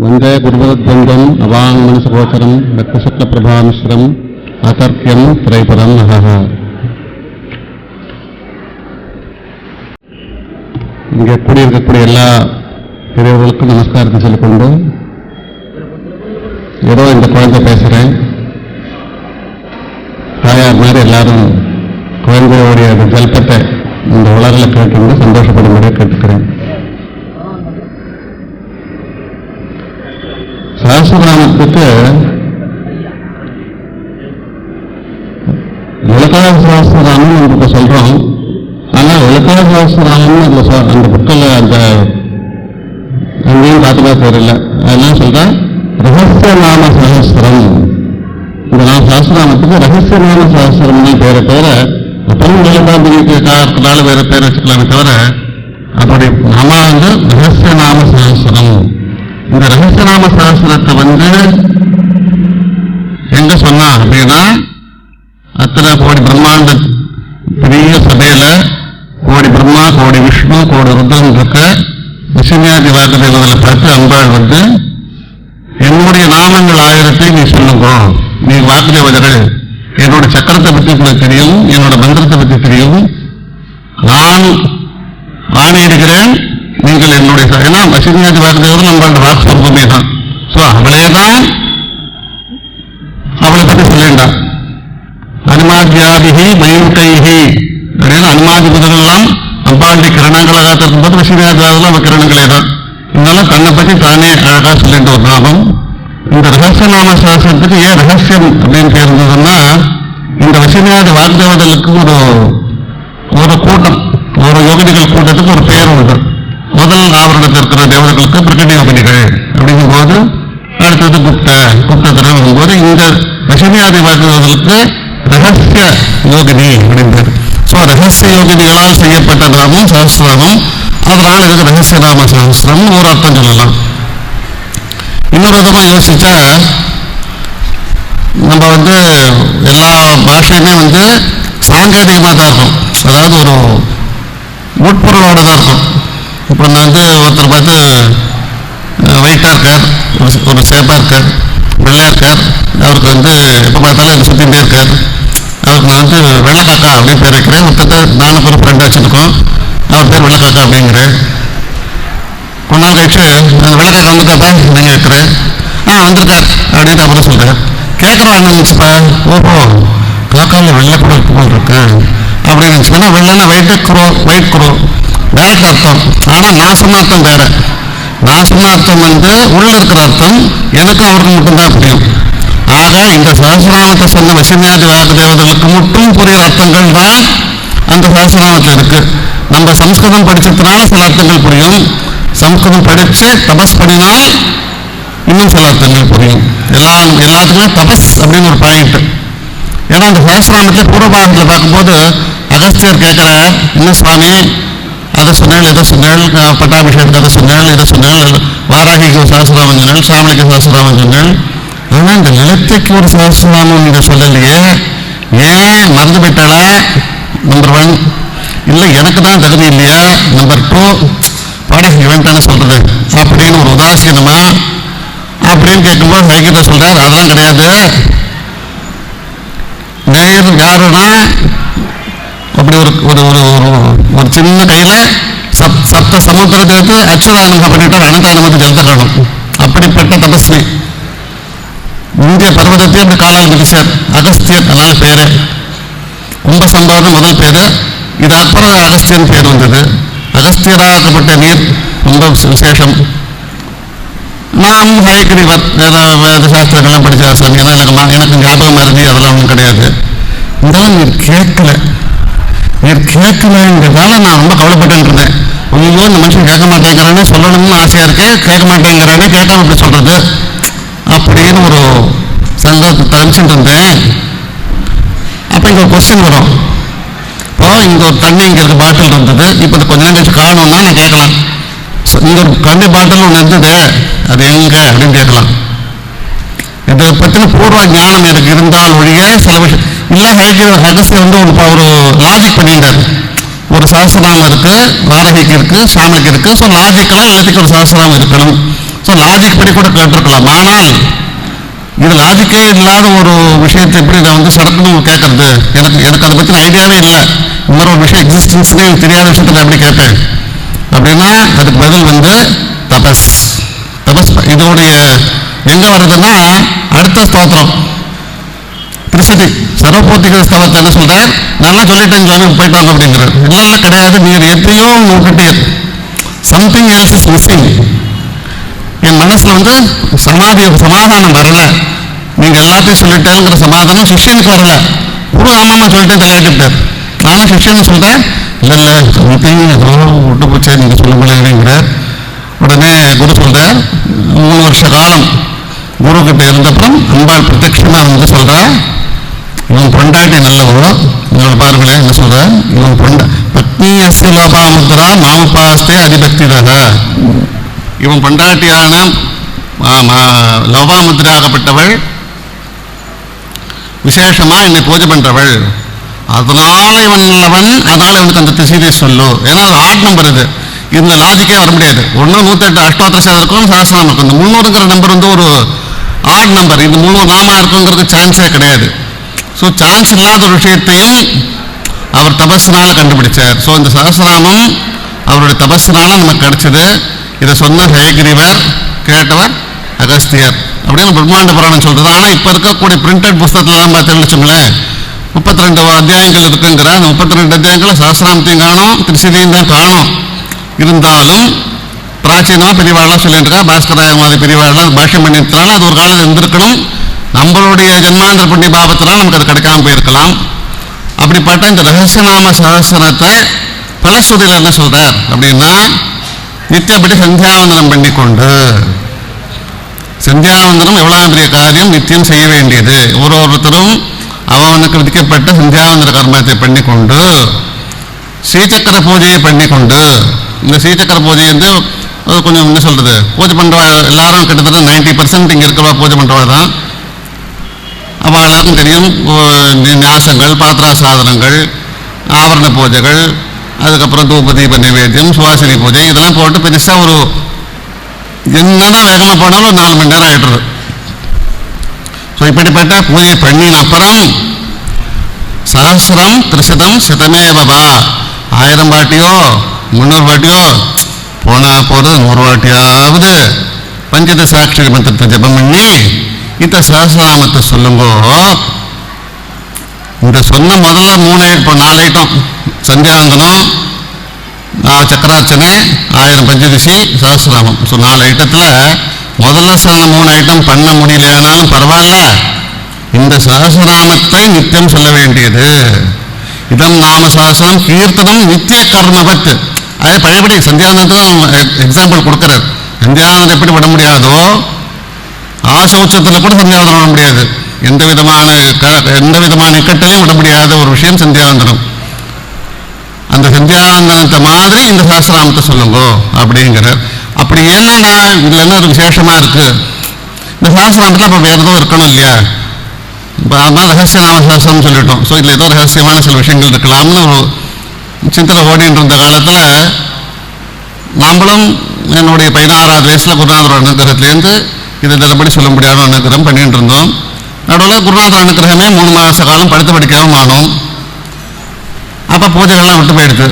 वंदे गुरुवद्वंदम अवांगमनसगोचरम रक्तशक्लप्रभामिश्रम अतर्क्यम त्रैपदम नहः. இங்கே கூடியிருக்கக்கூடிய எல்லா பெரியவர்களுக்கும் நமஸ்காரத்தை சொல்லிக்கொண்டு, ஏதோ இந்த குழந்தை பேசுகிறேன், தாயார் மாதிரி எல்லாரும் குழந்தையோடைய ஜல்பத்தை இந்த உலகில் கேட்டு சந்தோஷப்படும்படியாக கேட்டுக்கிறேன். சஹஸ்ரநாமத்துக்கு லலிதா சஹஸ்ரநாமம் நம்ம சொல்றோம். ஆனால் லலிதா சஹஸ்ரநாமம் அந்த புக்கில் அந்த அங்கேயும் பார்த்துக்கா தெரியல. அதெல்லாம் சொல்ற ரகசிய நாம சஹஸ்ரம். இந்த சஹஸ்ரநாமத்துக்கு ரகசிய நாம சஹஸ்ரம் தான் பேரை தவிர, அப்பவும் லலிதாம்பிக்கு காரணத்தினால வேற பேர் வச்சுக்கலாமே தவிர, அதோடைய நாம ரகசிய நாம சஹஸ்ரம். இந்த ரகசிய நாம சஹஸ்ரத்தை எங்க சொன்னா அப்படின்னா, அத்தனை கோடி பிரம்மாண்ட பெரிய சபையில கோடி பிரம்மா, கோடி விஷ்ணு, கோடி ருத்ரன் இருக்க விஷ்ணுயாதி வாக்குதேவதில் பார்த்து அம்பாள் என்னுடைய நாமங்கள் 1000 நீ சொல்லுங்க, நீ வாக்குதேவதர்கள், என்னோட சக்கரத்தை பற்றி உங்களுக்கு தெரியும், என்னோட மந்திரத்தை பற்றி தெரியும், நான் ஆணையிடுகிறேன், நீங்கள் என்னுடைய ஏன்னா வசினியாதி வாக்குதேவர்கள் நம்மளோட வாக்குமே தான். ஸோ அவளே தான் அவளை பற்றி சொல்லிண்டான். அனுமாத்தியாதிகி மயூர்கைகி அப்படின்னு அனுமாதிபதிகள்லாம் அம்பாண்டி கிரணங்களாக இருக்கும்போது வசினியாதிவாதெல்லாம் அவள் கிரணங்களே தான். இருந்தாலும் தன்னை பற்றி தானே அழகா சொல்லிட்டு ஒரு நாமம். இந்த ரகசிய நாம சாஸ்திரத்துக்கு ஏன் ரகசியம் அப்படின்னு இருந்ததுன்னா, இந்த வசினியாதி வாக்குதேவர்களுக்கு ஒரு கூட்டம், ஒரு யோகினிகள் கூட்டத்துக்கு ஒரு பெயர் உண்டு. முதல் ஆவரணத்தில் இருக்கிற தேவர்களுக்கு பிரகடி யோகினிகள் அப்படிங்கும் போது, அடுத்தது குப்தத்திரம் வரும்போது இந்த வசினியாதி வாக்குதேவர்களுக்கு ரகசிய யோகினி அப்படின்றது. ஸோ ரகசிய யோகினிகளால் செய்யப்பட்ட நாமம் சஹஸ்ரநாமம். அதனால் இதுக்கு ரகசிய நாம சஹஸ்ரம் ஒரு அர்த்தம் சொல்லலாம். இன்னொரு விதமா யோசிச்சா, நம்ம எல்லா பாஷையுமே சாங்கேதிகமாக தான் இருக்கும். அதாவது ஒரு உட்பொருளோட தான் இருக்கும். இப்போ நான் ஒருத்தர் பார்த்து ஒயிட்டா இருக்கார், ஒரு சேப்பா இருக்கார், வெள்ளையா இருக்கார், அவருக்கு எப்போ பார்த்தாலும் இது சுத்திட்டே இருக்கார், அவருக்கு நான் வெள்ளக்காக்கா அப்படின்னு பேர் வைக்கிறேன். ஒருத்தர் நானும் ஒரு ஃப்ரெண்ட் வச்சிருக்கோம், அவர் பேர் வெள்ளக்காக்கா அப்படிங்கிறேன். கொஞ்ச நாள் கழிச்சு வெள்ளக்காக்கா வந்துட்டாப்பா நீங்கள் வைக்கிறேன், வந்திருக்கார் அப்படின்னு அப்புறம் சொல்கிறேன். கேட்குறோம் என்ன நினச்சிப்பா, ஓஹோ காக்காவில் வெள்ளை கூட இருக்கு அப்படின்னு நினச்சிப்பா. வெள்ளைன்னா ஒயிட் குரோ வேலைக்கு அர்த்தம். ஆனால் நான் சொன்ன அர்த்தம் வேற. நான் சொன்ன அர்த்தம் உள்ள இருக்கிற அர்த்தம் எனக்கும் அவருக்கு மட்டும்தான் புரியும். ஆக இந்த சஹஸ்ரநாமத்தை சொன்ன வசினியாதி வாக்குதேவர்களுக்கு மட்டும் புரியுற அர்த்தங்கள் தான் அந்த சஹஸ்ரநாமத்தில் இருக்கு. நம்ம சம்ஸ்கிருதம் படிச்சதுனால சில அர்த்தங்கள் புரியும், சம்ஸ்கிருதம் படிச்சு தபஸ் பண்ணினால் இன்னும் சில அர்த்தங்கள் புரியும். எல்லாத்துக்குமே தபஸ் அப்படின்னு ஒரு பாயிண்ட். ஏன்னா இந்த சஹஸ்ரநாமத்தில் பூர்வபாகத்தில் பார்க்கும்போது அகஸ்தியர் கேட்கிற, என்ன சுவாமி அதை சொன்னேன், இதை சொன்னேன், பட்டாபிஷேகத்துக்கு அதை சொன்னேன், இதை சொன்னேன், வாராகிக்கு சஹஸ்ரநாமம் சொன்னேன், சாமலிக்கு சஹஸ்ரநாமம் சொன்னேன், ஆனால் இந்த நிலத்தைக்கு ஒரு சஹஸ்ரநாமம் நீங்க சொல்லலையே, ஏன் மறந்து போயிட்டாளா? நம்பர் 1. இல்லை எனக்கு தான் தகுதி இல்லையா? நம்பர் 2, பாடகி வேண்டான்னு சொல்றது அப்படின்னு ஒரு உதாசீனமா அப்படின்னு கேட்கும்போது ஹரிகிட்ட சொல்றாரு, அதெல்லாம் கிடையாது. நேர் யாருன்னா அப்படி ஒரு சின்ன கையில சப்த சமுத்திரத்தை எடுத்து அச்சுதானம் பண்ணிட்டார், அனந்தானமத்தை ஜலத்தை காணும். அப்படிப்பட்ட தபஸ்வி இந்திய பர்வதத்தை அந்த காலால் மிதிச்சார் அகஸ்தியர். அதனால பேரு கும்பசம்பவம் முதல் பேரு. இது அப்புறம் அகஸ்தியன் பேர் வந்தது. அகஸ்தியராக்கப்பட்ட நீர் ரொம்ப விசேஷம். நாம் ஹயக்கிரிவர் வேத சாஸ்திரங்கள்லாம் படிச்ச சாமி தான் எனக்கு ஞாபகம் மருதி அதெல்லாம் ஒன்றும் கிடையாது. இருந்தாலும் நீர் கேட்கலங்கிறதால நான் ரொம்ப கவலைப்பட்டு இருந்தேன். ஐயோ இந்த மனுஷன் கேட்க மாட்டேங்கிறானே, சொல்லணும்னு ஆசையா இருக்கு, கேட்க மாட்டேங்கிறானே, கேட்காம எப்படி சொல்றது அப்படின்னு ஒரு சந்தோஷத்தை தவிச்சுட்டு இருந்தேன். அப்ப இங்க ஒரு கொஸ்டின் வரும். இப்போ இங்க ஒரு தண்ணி இங்க இருக்க பாட்டில் இருந்தது, இப்போ கொஞ்ச நேரம் கழிச்சு காணும்னா நான் கேட்கலாம், இங்க ஒரு தண்ணி பாட்டில் ஒன்று இருந்தது, அது எங்க அப்படின்னு கேட்கலாம். இதை பற்றின பூர்வ ஞானம் எனக்கு இருந்தால் ஒழிய சில விஷயம் இல்லை. அகஸ்தியர் ஒரு லாஜிக் பண்ணிட்டார். ஒரு சஹஸ்ரநாமம் இருக்கு, வாராகிக்கு இருக்கு, சாமிக்கு இருக்கு. ஸோ லாஜிக்கலாக எல்லாத்துக்கும் ஒரு சஹஸ்ரநாமம் இருக்கணும். ஸோ லாஜிக் படி கூட கேட்டிருக்கலாம். ஆனால் இது லாஜிக்கே இல்லாத ஒரு விஷயத்தை எப்படி இதை வந்து சடக்குன்னு கேட்கறது, எனக்கு அதை பற்றின ஐடியாவே இல்லை, இந்த மாதிரி ஒரு விஷயம் எக்ஸிஸ்டன்ஸ்னே எனக்கு தெரியாத விஷயத்தில் எப்படி கேட்பேன் அப்படின்னா அதுக்கு பதில் வந்து தபஸ். தபஸ் இதோடைய எங்கே வர்றதுன்னா அடுத்த ஸ்தோத்திரம் திருசதி சர்வபூத்திகள் ஸ்தவத்தை என்ன சொல்கிறேன், நல்லா சொல்லிட்டேன் சுவாமி போயிட்டு வாங்க அப்படிங்கிறார். இல்லை கிடையாது, நீங்கள் எத்தையோ விட்டுட்டீர், சம்திங் எல்ஸ் இஸ் மிஸ்ஸிங். என் மனசில் வந்து சமாதானம் வரலை, நீங்கள் எல்லாத்தையும் சொல்லிட்டேங்கிற சமாதானம் சிஷ்யனுக்கு வரல. குரு ஆமாம்மா சொல்லிட்டேன் தலையாட்டிட்டார். நானும் சிஷ்யன்னு சொல்கிறேன், இல்லை சம்திங் ஏதோ விட்டு போச்சே நீங்கள் சொல்ல முடியலைங்கிறார். உடனே குரு சொல்கிறார், 3 வருஷ காலம் குரு கிட்ட இருந்தப்புறம் அம்பாள் பிரத்யட்சமாக வந்து சொல்கிறா, இவன் பொண்டாட்டி நல்லவோ, உங்களை பாருங்களேன் என்ன சொல்ற, இவன் பத்னி அஸ்ய லோபாமுத்ரா மாமபாஸ்தே அதிபக்திதாக, இவன் பொண்டாட்டியான லோபாமுத்ராகப்பட்டவள் விசேஷமா என்னை பூஜை பண்றவள், அதனால இவன் நல்லவன், அதனால இவனுக்கு அந்த திசையை சொல்லு. ஏன்னா அது ஆட் நம்பர், இது இந்த லாஜிக்கே வர முடியாது. ஒன்று 108 அஷ்டோத்திர சேதம் இருக்கும், சஹஸ்ரநாமம் இருக்கும். இந்த 300ங்கிற நம்பர் வந்து ஒரு ஆட் நம்பர், இது 300 நாமா இருக்குங்கிறது சான்ஸே கிடையாது. ஸோ சான்ஸ் இல்லாத ஒரு விஷயத்தையும் அவர் தபஸ்னால கண்டுபிடிச்சார். ஸோ இந்த சஹஸ்ரநாமம் அவருடைய தபஸ்னால நமக்கு கிடைச்சது. இதை சொன்ன ஹயகிரிவர், கேட்டவர் அகஸ்தியர் அப்படின்னு பிரம்மாண்ட புராணம் சொல்றது. ஆனால் இப்போ இருக்கக்கூடிய பிரிண்டட் புஸ்தகத்துலலாம் பார்த்தேன்னு வச்சுங்களேன், 32 அத்தியாயங்கள் இருக்குங்கிற அந்த 32 அத்தியாயங்களை சஹஸ்ரநாமத்தையும் காணும், திருச்சிதையும் தான் காணும். இருந்தாலும் பிராச்சீனமாக பெரியவாள்லாம் சொல்லிட்டு இருக்கா, பாஸ்கராய மாதிரி பெரியவாள்லாம் பாஷ்யம் பண்ணிருக்கனால அது ஒரு காலத்தில் இருந்திருக்கணும். நம்மளுடைய ஜென்மாந்திர புண்ணிய பாபத்தினால் நமக்கு அது கிடைக்காம போயிருக்கலாம். அப்படிப்பட்ட இந்த ரகசியநாம சஹஸ்ரத்தை பலஸ்ருதியில் என்ன சொல்றார் அப்படின்னா, நித்தியப்படி சந்தியாவந்தனம் பண்ணிக்கொண்டு, சந்தியாவந்தனம் எவ்வளவு பெரிய காரியம், நித்தியம் செய்ய வேண்டியது. ஒருத்தரும் அவனுக்கு விதிக்கப்பட்ட சந்தியாவந்தன கர்மத்தை பண்ணிக்கொண்டு, ஸ்ரீசக்கர பூஜையை பண்ணிக்கொண்டு, இந்த ஸ்ரீசக்கர பூஜை வந்து கொஞ்சம் என்ன சொல்றது, பூஜை பண்றவா எல்லாரும் கிட்டத்தட்ட 90% இங்க இருக்கிறவா பூஜை பண்றவா தான். அவள் எல்லாருக்கும் தெரியும், ஞாசங்கள், பாத்திரா சாதனங்கள், ஆவரண பூஜைகள், அதுக்கப்புறம் தூப தீப நிவேத்தியம், சுவாசினி பூஜை, இதெல்லாம் போட்டு பெருசா ஒரு என்னதான் வேகமாக போனாலும் 4 மணி நேரம் ஆயிடுறது. ஸோ இப்படிப்பட்ட பூஜை பண்ணின அப்புறம் சஹஸ்ரம் திரிசதம் சதமேவா, 1000 வாட்டியோ 300 வாட்டியோ போனா போறது 100 வாட்டியாவது பஞ்சத சாட்சி மந்திரத்தை ஜபம் பண்ணி இந்த சஹஸ்ரநாமத்தை சொல்லுங்கோ. இந்த சொன்ன முதல்ல 4 ஐட்டம், சந்தியாவந்தனம், சக்கரார்ச்சனை, 1000 பஞ்சதிசி, சஹஸ்ரநாமம். ஸோ 4 ஐட்டத்தில் முதல்ல சொன்ன 3 ஐட்டம் பண்ண முடியலையானாலும் பரவாயில்ல, இந்த சஹஸ்ரநாமத்தை நித்தியம் சொல்ல வேண்டியது. இதம் நாம சஹஸ்ரம் கீர்த்தனம் நித்திய கர்மவத். அதே பழையபடி சந்தியாவந்தனத்துக்கு எக்ஸாம்பிள் கொடுக்குறார். சந்தியாவந்தனம் எப்படி பண்ண முடியாதோ, ஆசௌச்சத்தில் கூட சந்தியாவந்தனம் பண்ண முடியாது. எந்த விதமான இக்கட்டையும் விட முடியாத ஒரு விஷயம் சந்தியாவந்தனம். அந்த சந்தியாவந்தனத்தை மாதிரி இந்த சஹஸ்ரநாமத்தை சொல்லுங்க அப்படிங்கிறார். அப்படி என்னன்னா இதுல என்ன ஒரு விசேஷமா இருக்கு, இந்த சஹஸ்ரநாமத்தில் இப்போ வேற ஏதோ இருக்கணும் இல்லையா, அதனால ரகசியநாம சஹஸ்ரம் சொல்லிட்டோம். ஸோ இதில் ஏதோ ரகசியமான சில விஷயங்கள் இருக்கலாம்னு ஒரு சிந்தனை ஓடிட்டு இருந்த காலத்தில் நம்மளும் என்னுடைய 16வது வயசுல குருநாதர் அனுகிரகத்திலேருந்து இதை தினப்படி சொல்ல முடியாத அனுகிரகம் பண்ணிட்டு இருந்தோம். நடுவில் குருநாதர் அனுகிரகமே 3 மாத காலம் படுத்து படிக்கவும் ஆனோம். அப்போ பூஜைகள்லாம் விட்டு போயிடுது,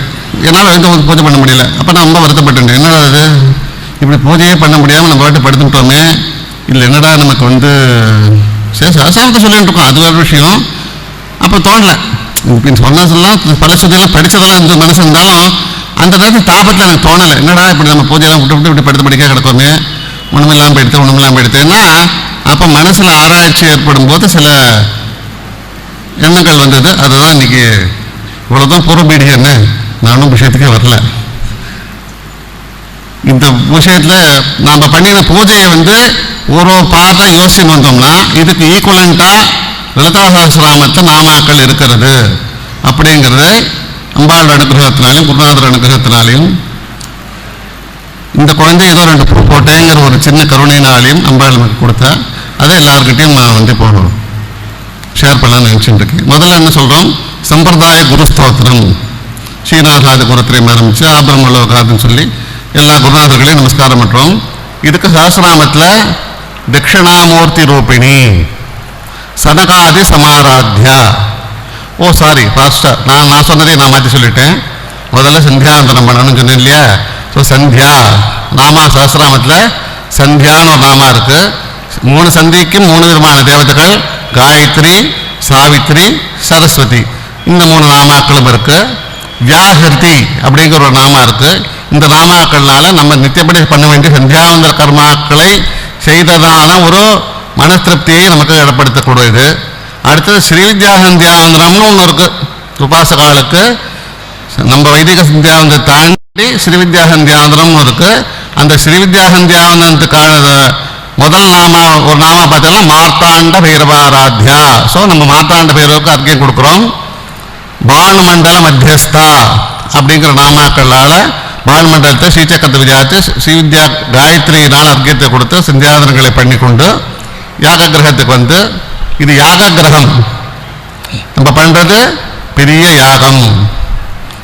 என்னால் எந்த பூஜை பண்ண முடியல. அப்போ நான் ரொம்ப வருத்தப்பட்டேன், என்னடா அது இப்படி பூஜையே பண்ண முடியாமல் நம்ம பாட்டு படுத்துட்டோமே, இல்லை என்னடா நமக்கு வந்து சரி சஹஸ்ரநாமத்தை சொல்லிட்டு இருக்கோம், அது வேறு விஷயம். அப்போ தோணலை, இப்போ சொன்னதெல்லாம் பலசுதியெல்லாம் படித்ததெல்லாம் இந்த மனசு இருந்தாலும் அந்த நேரத்தில் தாபத்தில் எனக்கு தோணலை, என்னடா இப்படி நம்ம பூஜையெல்லாம் விட்டு இப்படி படுத்து படிக்க கிடக்கோமே, ஒன்றுமில்லாமல் போயிடுத்தேன்னா அப்போ மனசில் ஆராய்ச்சி ஏற்படும் போது சில எண்ணங்கள் வந்தது. அதுதான் இன்னைக்கு இவ்வளோதான் பூர்வபீடியன்னு, நானும் விஷயத்துக்கே வரல. இந்த விஷயத்தில் நாம் பண்ணின பூஜையை வந்து ஒரு பார்ட்டாக யோசிச்சுன்னு வந்தோம்னா இதுக்கு ஈக்குவலண்ட்டாக லலிதா சஹஸ்ரநாமத்தை நாமாக்கள் இருக்கிறது அப்படிங்கிறது அம்பாள் அனுகிரகத்தினாலையும் குருநாதர் அனுகிரகத்தினாலையும் இந்த குழந்தை ஏதோ 2 பூ போட்டேங்கிற ஒரு சின்ன கருணையினாலையும் அம்பாள் நமக்கு கொடுத்தா அதை எல்லாருக்கிட்டையும் நான் வந்து இப்போ ஷேர் பண்ணலாம்னு நினச்சிட்டு இருக்கேன். முதல்ல என்ன சொல்கிறோம், சம்பிரதாய குரு ஸ்தோத்திரம், ஸ்ரீநாதாதி குருத்திரையும் ஆரம்பித்து ஆபிரமலோகாதுன்னு சொல்லி எல்லா குருநாதர்களையும் நமஸ்காரம் பண்ணுறோம். இதுக்கு சஹஸ்ரநாமத்தில் தட்சிணாமூர்த்தி ரூபிணி, சனகாதி சமாராத்யா. ஓ சாரி, ஃபாஸ்ட்டாக நான் சொன்னதே நான் மாற்றி சொல்லிட்டேன். முதல்ல சந்தியாவந்தனம் பண்ணணும்னு சொன்னேன் இல்லையா? ஸோ சந்தியா நாமா சஹஸ்ரநாமத்தில் சந்தியான்னு ஒரு நாமா இருக்குது. 3 சந்திக்கும் 3 விதமான தேவதைகள், காயத்ரி, சாவித்ரி, சரஸ்வதி. இந்த 3 நாமாக்களும் இருக்குது. வியாகிருதி அப்படிங்கிற ஒரு நாமா இருக்குது. இந்த நாமாக்கள்னால நம்ம நித்தியப்படி பண்ண வேண்டிய சந்தியாவந்தன கர்மாக்களை செய்ததான ஒரு மன திருப்தியை நமக்கு ஏற்படுத்தக்கூடியது. அடுத்தது ஸ்ரீவித்யா சந்தியாவந்தனம்னு ஒன்று இருக்குது. உபாசகாலுக்கு நம்ம வைதிக சந்தியாவந்தனை தாண்டி ஸ்ரீவித்யா சந்தியாவந்தனம்னு இருக்குது. அந்த ஸ்ரீவித்யா சந்தியாவந்தனத்துக்கான முதல் ஒரு நாமா பார்த்தோம்னா மார்த்தாண்ட பைரவாராத்யா. ஸோ நம்ம மார்த்தாண்ட பைரவருக்கு அர்க்கியம் கொடுக்குறோம். பானுமண்டல மத்தியஸ்தா அப்படிங்கிற நாமாக்களால் பானுமண்டலத்தை ஸ்ரீசக்கரத்தை விஜயாத்து ஸ்ரீவித்யா காயத்ரியினால் அர்க்கியத்தை கொடுத்து சந்தியாவந்தனங்களை பண்ணி கொண்டு யாக கிரகத்துக்கு வந்து, இது யாக கிரகம், நம்ம பண்ணுறது பெரிய யாகம்.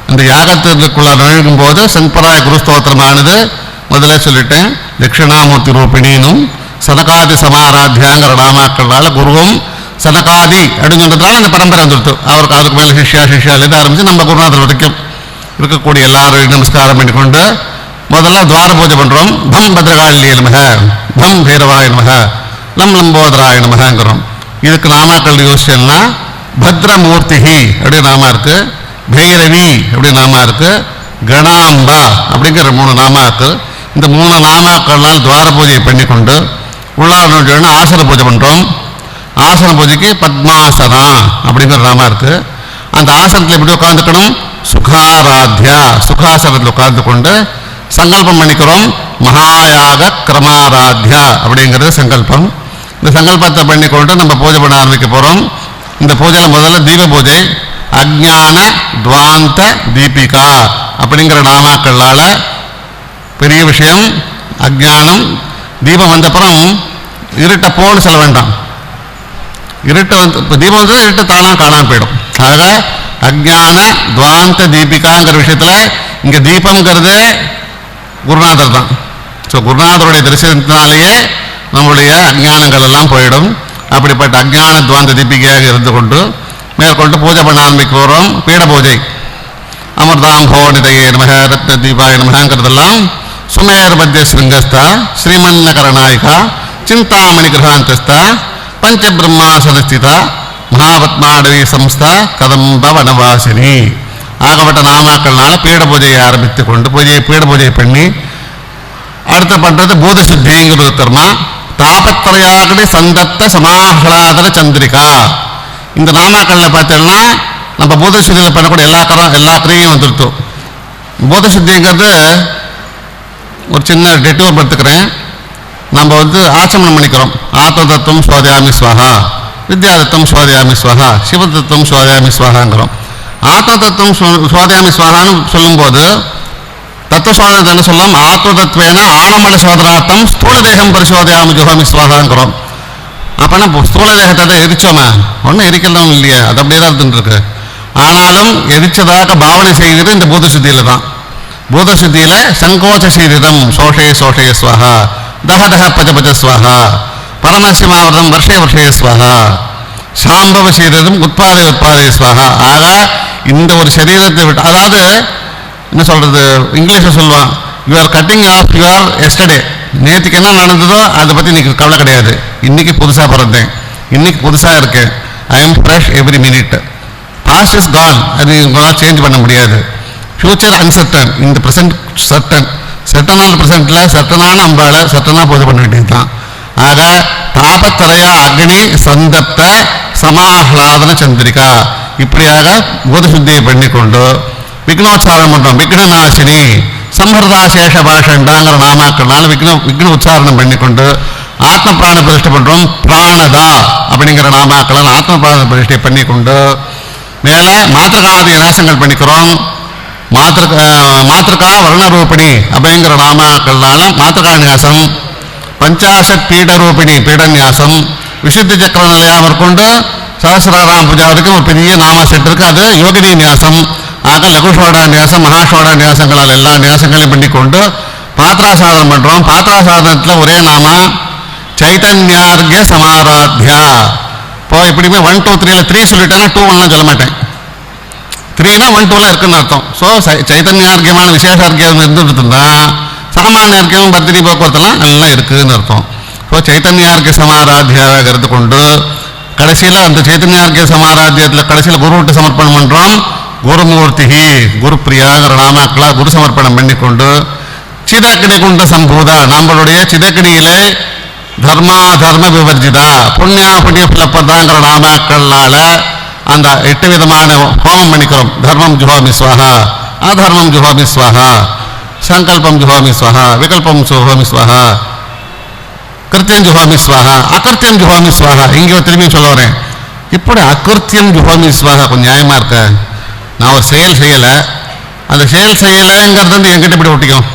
அந்த யாகத்திற்குள்ள நுழையும் போது சங்கராய குருஸ்தோத்திரமானது முதல்ல சொல்லிட்டேன், தட்சிணாமூர்த்தி ரூபிணினும் சனகாதி சமாராத்தியாங்கிற நாமாக்கள்னால குருவும் சனகாதி அப்படின்னு சொல்றதுனால அந்த பரம்பரை வந்துடுத்து. அவருக்கு அதுக்கு மேலே சிஷ்யாலேருந்து ஆரம்பித்து நம்ம குருநாதர் வரைக்கும் இருக்கக்கூடிய எல்லாரும் நமஸ்காரம் பண்ணிக்கொண்டு முதல்ல துவார பூஜை பண்ணுறோம். பம் பத்ரகாளியே நமக, பம் பைரவாய நமக, லம் லம்போதராய நமகங்கிறோம். இதுக்கு நாமாக்கள் யோசிச்சோம்னா பத்ரமூர்த்திஹி அப்படின்னு நாமா இருக்குது, பைரவி அப்படி நாமா இருக்குது, கணாம்பா அப்படிங்கிற 3 நாமா இருக்குது. இந்த 3 நாமாக்கள்னால் துவார பூஜை பண்ணி கொண்டு உள்ளார ஆசன பூஜை பண்ணுறோம். ஆசன பூஜைக்கு பத்மாசனா அப்படிங்கிற நாமா இருக்குது. அந்த ஆசனத்தில் எப்படி உட்காந்துக்கணும்? சுகாராத்யா, சுகாசனத்தில் உட்கார்ந்து கொண்டு சங்கல்பம் பண்ணிக்கிறோம். மகாயாக கிரமாராத்யா அப்படிங்கிறது சங்கல்பம். இந்த சங்கல்பத்தை பண்ணிக்கொண்டு நம்ம பூஜை பண்ண ஆரம்பிக்க போகிறோம். இந்த பூஜையில் முதல்ல தீப பூஜை, அஜ்ஞான துவாந்த தீபிகா அப்படிங்கிற நாமாக்களால் பெரிய விஷயம். அஜ்ஞானம் தீபம் வந்தப்புறம் இருட்டை போன்னு சொல்ல வேண்டாம். இருட்டை வந்து இப்போ தீபம் வந்து இருட்டு தானாக காணாமல் போயிடும். ஆக அஜ்ஞான துவாந்த தீபிகாங்கிற விஷயத்தில் இங்கே தீபங்கிறது குருநாதர் தான். ஸோ குருநாதருடைய தரிசனத்தினாலேயே நம்முடைய அஜ்ஞானங்கள் எல்லாம் போயிடும். அப்படிப்பட்ட அஜ்ஞான துவாந்த தீபிகையாக இருந்து கொண்டு மேற்கொண்டு பூஜை பண்ண ஆரம்பிக்க போகிறோம். பீட பூஜை, அமிர்தாம் போனிதையே நமக, ரத்ன தீபாய நமகங்கிறதெல்லாம் சுமேர் மத்திய ஸ்ருங்கஸ்தா, ஸ்ரீமன்னகர நாயகா, சிந்தாமணி கிரகாந்தஸ்தா, பஞ்சபிரம்மாசனஸ்திதா, மகாபத்மாடவி சம்ஸ்தா, கதம்ப வனவாசினி ஆகப்பட்ட நாமாக்கள்னால பீட பூஜையை ஆரம்பித்து கொண்டு பீட பூஜையை பண்ணி அடுத்து பண்ணுறது பூத சுத்திங்கிறது கர்மா. தாபத்திரையாகடி சந்தத்த சமாஹ்லாதர சந்திரிகா. இந்த நாமாக்களில் பார்த்தோம்னா நம்ம பூத சுத்தியில் பண்ணக்கூடிய எல்லா கிரையும் வந்துருத்தோம். பூத சுத்திங்கிறது ஒரு சின்ன டெட்டூர் படுத்துக்கிறேன். நம்ம வந்து ஆச்சமனம் பண்ணிக்கிறோம். ஆத்ம தத்துவம் சோதயாமி ஸ்வாஹா, வித்யாதத்துவம் சோதயாமி ஸ்வாஹா, சிவதத்துவம் சோதயாமி ஸ்வாஹாங்கிறோம். ஆத்ம தத்துவம் சோதயாமி ஸ்வாஹான்னு சொல்லும்போது தத்துவ சோதனை என்ன சொல்லலாம்? ஆத்ம தத்துவேன ஆனமல சோதனார்த்தம் ஸ்தூல தேகம் பரிசோதயாமி ஜுஹாமி ஸ்வாஹாங்கிறோம். அப்போனா ஸ்தூல தேகத்தை தான் எரிச்சோமா? ஒன்றும் எரிக்கலாம் இல்லையா, அது அப்படியே தான் இருந்துருக்கு. ஆனாலும் எரிச்சதாக பாவனை செய்கிறது இந்த பூத சுத்தியில் தான். பூத சுத்தியில் சங்கோச்ச சீரிதம் சோஷே சோஷே ஸ்வாஹா, தஹதஹ பஜபஜ ஸ்வாஹா, பரமசிமாவிரதம் வருஷே வருஷே ஸ்வாஹா, சாம்பவ சீரிதம் உட்பாதை உட்பாதை ஸ்வாஹா. ஆக இந்த ஒரு சரீரத்தை விட்டு, அதாவது என்ன சொல்கிறது, இங்கிலீஷில் சொல்லுவான், you are cutting off your yesterday. நேற்றுக்கு என்ன நடந்ததோ அதை பற்றி இன்னைக்கு கவலை கிடையாது. இன்னைக்கு புதுசாக பிறந்தேன், இன்னைக்கு புதுசாக இருக்கேன். I am fresh every minute. Past is gone, அது உங்களால் சேஞ்ச் பண்ண முடியாது. ஃபியூச்சர் அன்சர்டன், இந்த ப்ரெசன்ட் சர்டன். சர்டனான ப்ரெசென்ட்டில் சர்டனான அம்பாளை சர்டனாக பூஜை பண்ண வேண்டியது தான். ஆக தாபத்திரையா அக்னி சந்தத்த சமாஹ்லாதன சந்திரிகா இப்படியாக பூத சுத்தியை பண்ணிக்கொண்டு விக்னோச்சாரணம் பண்ணுறோம். விக்னநாசினி சம்ஹர்தா சேஷ பாஷண்டாங்கிற நாமாக்கள்னால விக்ன உச்சாரணம் பண்ணிக்கொண்டு ஆத்ம பிராண பிரதிஷ்டை பண்ணுறோம். பிராணதா அப்படிங்கிற நாமாக்களால் ஆத்ம பிராண பிரதிஷ்டை பண்ணிக்கொண்டு மேலே மாத்திருக்காதி நாசங்கள் பண்ணிக்கிறோம். மாத்திருக்கா வர்ணரூபிணி அப்படிங்கிற நாமாக்கள்னால மாத்திருக்கா நியாசம், பஞ்சாசத் பீடரூபிணி பீடநியாசம், விசுத்தி சக்கர நிலையாக மேற்கொண்டு சஹசிராராம் பூஜா வரைக்கும் ஒரு பெரிய நாமா செட் இருக்கு. அது யோகினி நியாசம். ஆக லகுஷோடா நியாசம், மகாஷோடா நியாசங்களால் எல்லா நியாசங்களையும் பண்ணிக்கொண்டு பாத்திராசாதனம் பண்றோம். பாத்திராசாதனத்தில் ஒரே நாம சைதன்யார்கிய சமாராத்யா. இப்போ எப்படியுமே 1 2 3ல 3 சொல்லிட்டேன்னா 2 1 சொல்ல மாட்டேன். 3னா 1 2ல இருக்குன்னு அர்த்தம். ஸோ சைதன்யார்கியமான விசேஷார்கியம் இருந்துருந்தா சாமானியார்கியம் பத்திரி போக்குவரத்துலாம் எல்லாம் இருக்குன்னு அர்த்தம். ஸோ சைதன்யார்கிய சமாராத்தியாக இருந்து கொண்டு கடைசியில் அந்த சைதன்யார்கிய சமாராத்தியத்தில் கடைசியில் குருவிட்டு சமர்ப்பணம் பண்ணுறோம். குருமூர்த்தி குரு பிரியாங்கிற நாமாக்களா குரு சமர்ப்பணம் பண்ணிக்கொண்டு சிதக்கினி குண்ட சம்பூதா நம்மளுடைய சிதக்கினியிலே தர்மா தர்ம விவர்ஜிதா புண்ணியா புண்ணிய பிளப்பதாங்கிற நாமாக்கள்னால அந்த 8 விதமான ஹோமம் பண்ணிக்கிறோம். தர்மம் ஜுஹோமி ஸ்வஹா, அதர்மம் ஜுஹோமி ஸ்வஹா, சங்கல்பம் ஜுஹோமி ஸ்வஹா, விகல்பம் ஜுஹோமி ஸ்வஹா, கிருத்தியம் ஜுஹோமி ஸ்வஹா, அகிருத்தியம் ஜுஹோமி ஸ்வஹா. இங்கே திரும்பி சொல்ல வரேன். இப்படி அகிருத்தியம் ஜுஹோமி ஸ்வஹா கொஞ்சம் நியாயமா இருக்க. நான் ஒரு செயல் செய்யலை, அந்த செயல் செய்யலைங்கிறது வந்து என்கிட்ட இப்படி ஒட்டிக்கும்.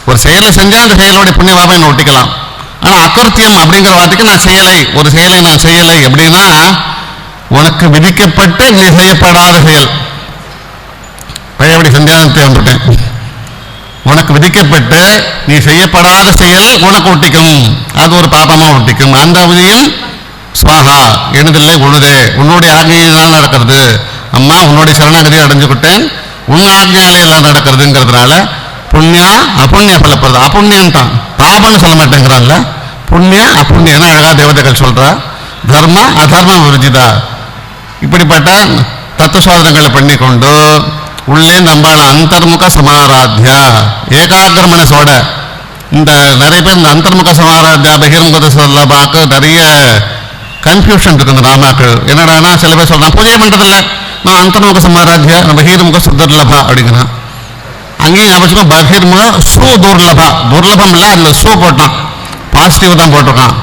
ஒரு செயலை செஞ்சால் அந்த செயலோட புண்ணியமாக என்ன ஒட்டிக்கலாம். ஆனால் அகிருத்தியம் அப்படிங்கிற வார்த்தைக்கு நான் செய்யலை, ஒரு செயலை நான் செய்யலை அப்படின்னா உனக்கு விதிக்கப்பட்டு நீ செய்யப்படாத செயல். பழையபடி சந்தியானத்தை வந்துட்டேன். உனக்கு விதிக்கப்பட்டு நீ செய்யப்படாத செயல் உனக்கு ஒட்டிக்கும், அது ஒரு பாபமா ஒட்டிக்கும். அந்த அவதியும் ஸ்வாகா எனதில்லை உழுதே, உன்னுடைய ஆகையினால் நடக்கிறது. அம்மா உன்னுடைய சரணாகதி அடைஞ்சுக்கிட்டேன், உன் ஆக்ஞாலையெல்லாம் நடக்கிறதுங்கிறதுனால புண்ணியா அப்புண்ணிய பலப்படுறது. அப்புண்ணியன்ட்டான், பாபம்னு சொல்ல மாட்டேங்கிறான்ல. புண்ணிய அப்புண்ணியன்னு அழகா தேவதைகள் சொல்றா. தர்ம அதர்ம விருஜிதா. இப்படிப்பட்ட தத்துவ சோதனைகளை பண்ணி கொண்டு உள்ளே நம்மள அந்தர்முக சமாராத்யா ஏகாகிர மனசோட. இந்த நிறைய பேர் இந்த அந்தர்முக சமாராத்யா பகிரமுக சொல்லபாக்கு நிறைய கன்ஃபியூஷன் இருக்கு. இந்த நாமாக்கள் என்னடானா சில பேர் சொல்றான் பூஜை பண்றதில்ல, நான் அந்தர்முக சமாராத்யா பகிர்முக சுத்தர்லபா அப்படிங்கிறான். அங்கேயும் ஞாபகம் பகிர்முக சூ துர்லபா, துர்லபம் இல்லை, அதுல சூ போட்டான், பாசிட்டிவ் தான் போட்டிருக்கான்.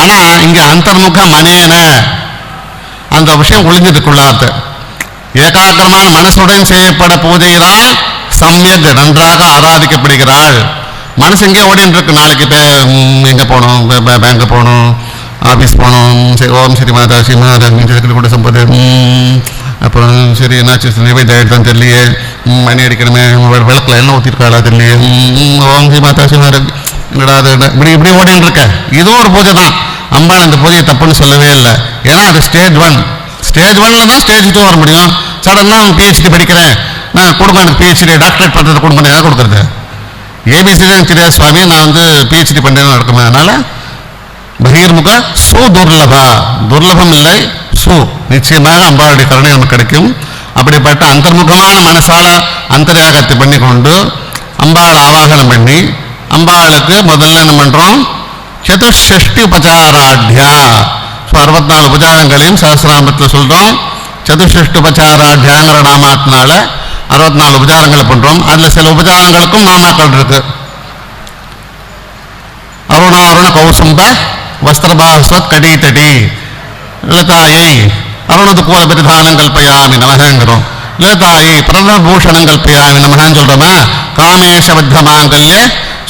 ஆனா இங்க அந்தர்முக மனேன அந்த விஷயம் ஒளிஞ்சிருக்குள்ளார்த்த ஏகாகிரமான மனசுடன் செய்யப்பட பூஜைதான் சமயக் நன்றாக ஆராதிக்கப்படுகிறாள். மனசு எங்கே ஓடின்னு இருக்கு. நாளைக்கு எங்க போகணும், பேங்க் போகணும், ஆஃபீஸ் போகணும், ஓம் ஸ்ரீ மாதா ஸ்ரீ மாதா கூட சம்பது, அப்புறம் சரி என்னாச்சு நைவேத்தியம் தான் தெரியலையே, மணி அடிக்கணுமே, விளக்கில் எண்ணெய் ஊற்றிருக்காளா தெரியலையே, ஓம் ஸ்ரீ மாதா ஸ்ரீ மாதா என்னடா இப்படி இப்படி ஓடின்னு இருக்க. இதுவும் ஒரு பூஜை தான். அம்பாள் அந்த பூஜையை தப்புன்னு சொல்லவே இல்லை. ஏன்னா அது ஸ்டேஜ் 1. ஸ்டேஜ் 1ல தான் ஸ்டேஜ் 2 வர முடியும். சடனாக நான் பிஹெச்டி படிக்கிறேன், நான் கொடுங்க எனக்கு பிஹெச்டி டாக்டரேட் பண்ணுறது கொடுங்க, எதாவது கொடுக்குறது ஏபிசி தான் தெரியாது சுவாமி, நான் வந்து பிஹெச்டி பண்ணுறேன்னு நடக்குமே. அதனால பகீர்முக சு துர்லபா, துர்லபம் இல்லை சு, நிச்சயமாக அம்பாளுடைய கருணை நமக்கு கிடைக்கும். அப்படிப்பட்ட அந்தர்முகமான மனசால அந்தர்யாகத்தை பண்ணி கொண்டு அம்பாளை ஆவாகனம் பண்ணி அம்பாளுக்கு முதல்ல என்ன பண்றோம், சதுஷ்டி உபச்சாராட்யா. 64 உபச்சாரங்களையும் சஹஸ்ரநாமத்தில் சொல்றோம். சதுஷ்டி உபச்சாராட்யாங்கிற நாமாத்தினால 64 உபச்சாரங்களை பண்றோம். அதுல சில உபச்சாரங்களுக்கும் நாமாக்கள் இருக்கு. அருணாருண கௌசும்ப வஸ்திரபாஸ்வத் கடீதடி லதாயை அருணது கோல பரிதானம் கல்பயாமி நமகங்கிறோம். லதாயை பிரணபூஷணம் கல்பயாமி நமகான்னு சொல்றோமா. காமேஷபத்த மாங்கல்ய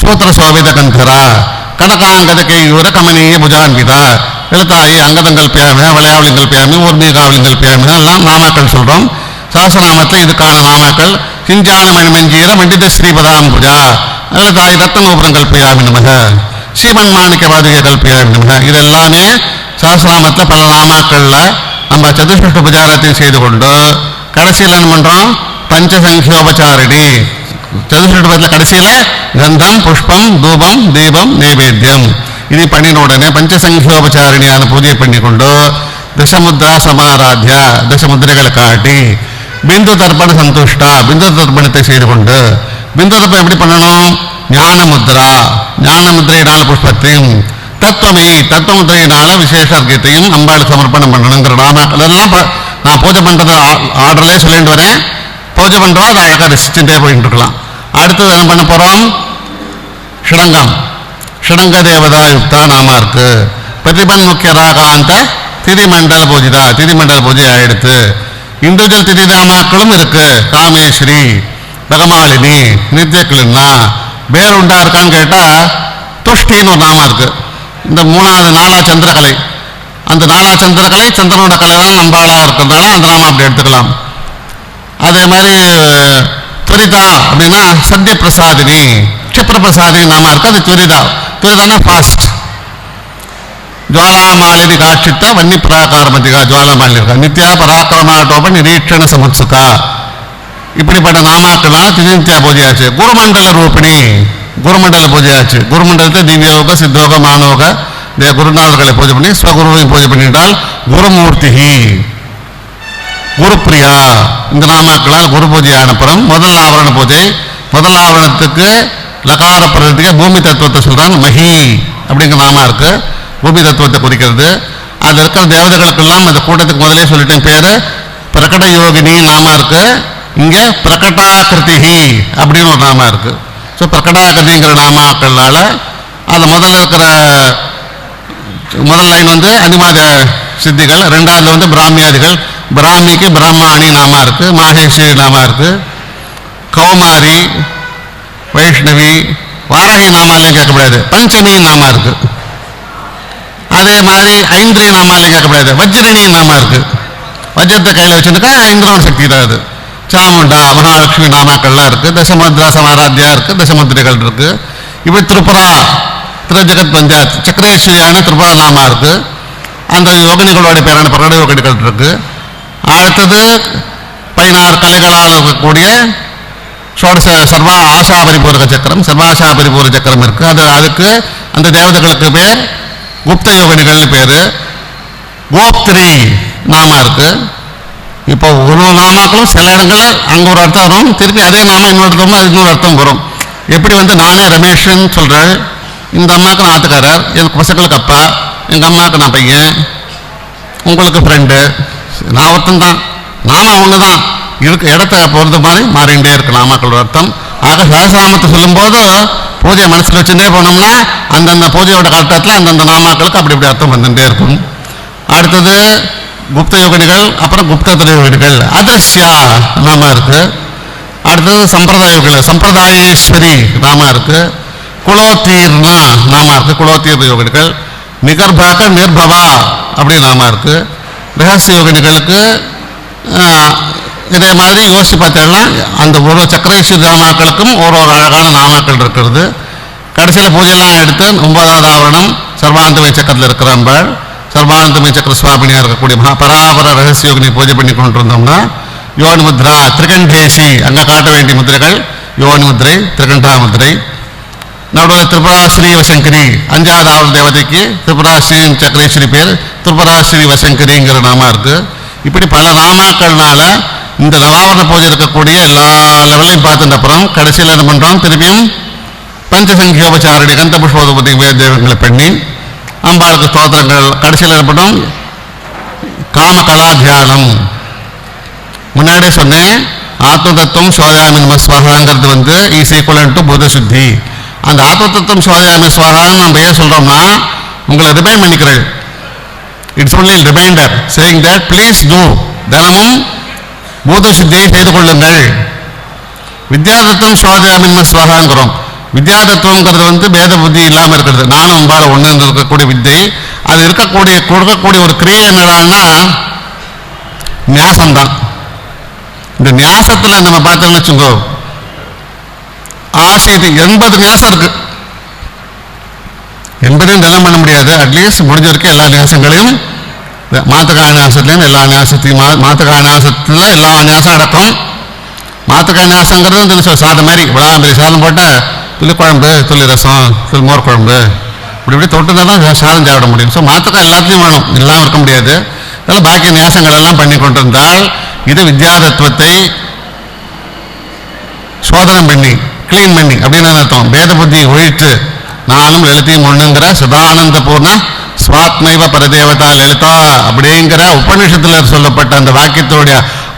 சூத்திர சோபித கந்தரா கனகாங்கத கையூர கமனீய புஜான்விதா எழுத்தாயி அங்கதம் கல்பியாமி வளையாவளி கல்பியாமி ஊர்மீகாவளி கல்பியாமி எல்லாம் நாமாக்கள் சொல்றோம். சஹஸ்ரநாமத்தில் இதுக்கான நாமாக்கள் சிஞ்சான மணிமஞ்சீர மண்டித ஸ்ரீபதாம் புஜா எழுத்தாயி ரத்தனோபுரம் கல்பியாமி நமக ஸ்ரீமன் மாணிக்க பாதுகை கல்பியாமி நமக. இது எல்லாமே சஹஸ்ரநாமத்தில் பல நாமாக்கள்ல நம்ம சதுஷ்டி உபச்சாரத்தை செய்து கொண்டு கடைசியில் என்ன பண்றோம், பஞ்சசங்கியோபச்சாரிணி. சதுஷ்டி கடைசியில கந்தம் புஷ்பம் தூபம் தீபம் நைவேத்தியம் இது பண்ணின உடனே பஞ்சசங்கியோபச்சாரிணியான பூஜை பண்ணி கொண்டு தசமுத்ரா சமாராத்யா தசமுத்திரைகளை காட்டி பிந்து தர்ப்பண சந்துஷ்டா பிந்து தர்ப்பணத்தை செய்து கொண்டு பிந்து தர்ப்பணம் எப்படி பண்ணணும், ஞான முத்ரா ஞான முத்திரையினால புஷ்பத்தையும் தத்துவமை தத்துவ முத்திரையினால விசேஷ அர்க்கியத்தையும் அம்பாளுக்கு சமர்ப்பணம் பண்ணணுங்கிற நாமாக்கள் எல்லாம் நான் பூஜை பண்றது ஆர்டர்லேயே சொல்லிட்டு வரேன். பூஜை பண்றோம், அதை அழகாக ரசிச்சுட்டே போயிட்டு இருக்கலாம். அடுத்தது என்ன பண்ண போறோம், ஷடங்கம். ஷடங்க தேவதா யுக்தா நாமா இருக்கு. பிரதிபன் முக்கிய ராகாந்த திதிமண்டல பூஜிதா திதிமண்டல பூஜை ஆயிடுத்து. இந்துஜல் திதி நாமாக்களும் இருக்கு. காமேஸ்வரி, பகமாலினி, நித்யக்லின்னா. வேறு உண்டா இருக்கான்னு கேட்டா துஷ்டின்னு ஒரு நாமா இருக்கு. இந்த 3வது 4 சந்திரகலை, அந்த 4 சந்திரகலை சந்திரனோட கலை தான் நம்பாளா இருக்கிறதுனால அந்த நாம அப்படி எடுத்துக்கலாம். அதே மாதிரி துரிதா அப்படின்னா சத்ய பிரசாதினி, விப்ரபிரசாதி நாமா இருக்கு, அது துரிதா. துரிதானா ஃபாஸ்ட். ஜுவாலாமாலினி காட்சித்த வன்னி பிராகாரமதிகா, ஜுவாலாமாலினி இருக்கா. நித்யா பராக்கிரமாட்டோப நிரீட்சண சமுத்சுகா, இப்படிப்பட்ட நாமாக்கள்னால திரிநித்யா பூஜையாச்சு. குருமண்டல ரூபிணி, குருமண்டல பூஜையாச்சு. குருமண்டலத்தை திவ்யோக சித்தோக மானோக குருநாதர்களை பூஜை பண்ணி ஸ்வகுருவையும் பூஜை பண்ணிட்டால் குருமூர்த்திகி, குருப்பிரியா. இந்த நாமாக்களால் குரு பூஜை அனுப்புறோம். முதல் ஆவரண பூஜை. முதல் ஆவரணத்துக்கு லகார பிரதிக்கு பூமி தத்துவத்தை சொல்றாங்க. மகி அப்படிங்கிற நாமா இருக்கு, பூமி தத்துவத்தை குறிக்கிறது. அது இருக்கிற தேவதைகளுக்கெல்லாம் அந்த கூட்டத்துக்கு முதலே சொல்லிட்டேன் பேரு. பிரகட யோகினி நாமா இருக்கு. இங்க பிரகடாகிருதிகி அப்படின்னு ஒரு நாமா இருக்கு. ஸோ பிரகடாகிருதிங்கிற நாமாக்கள்னால அது முதல்ல இருக்கிற முதல் லைன் அனிமாத சித்திகள், ரெண்டாவதுல பிராமியாதிகள். பிராமிக்கு பிரம்மாணி நாமா இருக்கு, மாகேஸ்வரி நாமா இருக்கு, கௌமாரி, வைஷ்ணவி, வாராகி நாமாலையும் கேட்கக்கூடாது. பஞ்சமி நாமா இருக்கு. அதே மாதிரி ஐந்திரி நாமாலையும் கேட்கக்கூடாது. வஜ்ரிணி நாமா இருக்கு. வஜ்ரத்தை கையில் வச்சுருக்கா இந்திரன் சக்தி தான். அது சாமுண்டா மகாலட்சுமி நாமாக்கள்லாம் இருக்கு. தசமுத்ரா சமாராத்தியா இருக்கு, தசமுத்திரைகள் இருக்கு. இப்படி திரிபுரா, திரஜகத் பஞ்சாயத் சக்கரேஸ்வரியான திரிபுரா நாமா இருக்கு. அந்த யோகினிகளோட பேரான பிரகட யோகினிகள் இருக்கு. அடுத்தது 16 கலைகளால் இருக்கக்கூடிய சர்வா ஆஷா பரிபூரக சக்கரம், சர்வாஷா பரிபூர சக்கரம் இருக்கு. அதுக்கு அந்த தேவதைகளுக்கு பேர் குப்த யோகினிகள்னு பேரு. கோப்திரி நாமா இருக்கு. இப்போ ஒரு நாமாக்களும் சில இடங்களில் அங்கே ஒரு அர்த்தம் வரும், திருப்பி அதே நாம இன்னொரு அர்த்தமும் அது இன்னொரு அர்த்தம் வரும். எப்படி நானே ரமேஷன் சொல்கிறேன், இந்த அம்மாவுக்கு நான் ஆத்துக்காரர், எனக்கு பசங்களுக்கு அப்பா, எங்கள் அம்மாவுக்கு நான் பையன், உங்களுக்கு ஃப்ரெண்டு, நான் ஒருத்தன் தான், நாம ஒன்று தான் இருக்கு. இடத்த பொறுத்த மாதிரி மாறிகிட்டே இருக்கு நாமாக்களோட அர்த்தம். ஆக சகசிரநாமத்தை சொல்லும்போது பூஜையை மனசில் வச்சுட்டே போனோம்னா அந்தந்த பூஜையோட கட்டத்தில் அந்தந்த நாமாக்களுக்கு அப்படி இப்படி அர்த்தம் வந்துட்டே இருக்கும். அடுத்தது குப்த யோகினிகள், அப்புறம் குப்தத்திர யோகினிகள். அதிருஷ்யா நாம இருக்கு. அடுத்தது சம்பிரதாய யோகிகள், சம்பிரதாயேஸ்வரி நாம இருக்கு. குலோத்தீர்னா நாம இருக்கு, குலோத்தீர் யோகினிகள். நிகர்பாக நிர்பவா அப்படின்னு நாம இருக்கு. ரகசிய யோகினிகளுக்கு இதே மாதிரி யோசிச்சு பார்த்தேன்னா அந்த ஒரு சக்கரேஸ்வரி நாமாக்களுக்கும் ஒரு அழகான நாமாக்கள் இருக்கிறது. கடைசியில் பூஜையெல்லாம் எடுத்து 9வது ஆவரணம் சர்வானந்தமய சக்கரத்தில் இருக்கிற அம்பாள், சர்வானந்தமய சக்கர சுவாமினியாக இருக்கக்கூடிய பராபர ரகசிய யோகினி பூஜை பண்ணி கொண்டு இருந்தோம்னா யோனி முத்ரா, திரிகண்டேசி, அங்கே காட்ட வேண்டிய முத்திரைகள் யோனி முத்திரை, திரிகண்டா முத்திரை. நடுவில் திரிபுரா ஸ்ரீ வசங்கரி, 5வது ஆவரண தேவதைக்கு திரிபுரா ஸ்ரீ சக்கரேஸ்வரி பேர், திரிபுரா ஸ்ரீ வசங்கரிங்கிற நாமா இருக்கு. இப்படி பல நாமாக்கள்னால இந்த நவாவரண பூஜை இருக்கக்கூடிய எல்லா லெவலையும் பார்த்துட்ட அப்புறம் கடைசியில் என்ன பண்ணுறோம், திருப்பியும் பஞ்சசங்கியோபச்சாரணி கந்த புஷ்போதபதி தேவங்களை பண்ணி அம்பாளுக்கு ஸ்தோத்திரங்கள். கடைசியில் என்ன பண்ணோம், காமகலா தியானம். முன்னாடியே சொன்னேன், ஆத்ம தத்துவம் சோதயாமி நம ஸ்வஹாங்கிறது இஸ் ஈக்குவலன் டு பூத சுத்தி. அந்த ஆத்ம தத்துவம் சோதயாமி ஸ்வஹான்னு நம்ம ஏன் சொல்கிறோம்னா உங்களை ரிமைண்ட் பண்ணிக்கிறேன். It's only reminder saying that please do, தினமும் பூத சுத்தியை செய்து கொள்ளுங்கள். வித்யாதத்துவம் சோதயாமின்ம ஸ்வஹாங்கிறோம். வித்யாதத்துவங்கிறது பேத புத்தி இல்லாமல் இருக்கிறது. நானும் அம்பால ஒன்று இருக்கக்கூடிய வித்தை. அது கொடுக்கக்கூடிய ஒரு கிரியை என்னடான்னா நியாசம்தான். இந்த நியாசத்தில் நம்ம பார்த்தோம்னு வச்சுக்கோ, ஆசை 80 நியாசம் இருக்கு. 80 தினம் பண்ண முடியாது. அட்லீஸ்ட் முடிஞ்ச வரைக்கும் எல்லா நியாசங்களையும் மாத்துக்காய் நியாசத்துலேருந்து எல்லா நியாசத்தையும் மாத்துக்காய் நியாசத்தில் எல்லா நியாசம் அடக்கம். மாத்துக்காய் நியாசங்கிறது சாதம் மாதிரி விளாம்பரி சாதம் போட்டால் துளி குழம்பு, துளி ரசம், துளி மோர் குழம்பு, இப்படி தொட்டுதான் சாதம் சாப்பிட முடியும். ஸோ மாத்துக்காய் எல்லாத்தையும் வேணும், இல்லாமல் இருக்க முடியாது. அதனால் பாக்கி நியாசங்கள் எல்லாம் பண்ணி கொண்டிருந்தால் இது வித்யாதத்துவத்தை சோதனை பண்ணி கிளீன் பண்ணி அப்படின்னு அர்த்தம். பேத புத்தி ஒழித்து நானும் லலிதையும் ஒண்ணுங்கிற சதானந்த பூர்ண ஸ்வாத்மைவ பரதேவதா லலிதா அப்படிங்கிற உபநிஷத்தில் சொல்லப்பட்ட அந்த வாக்கியத்தோடைய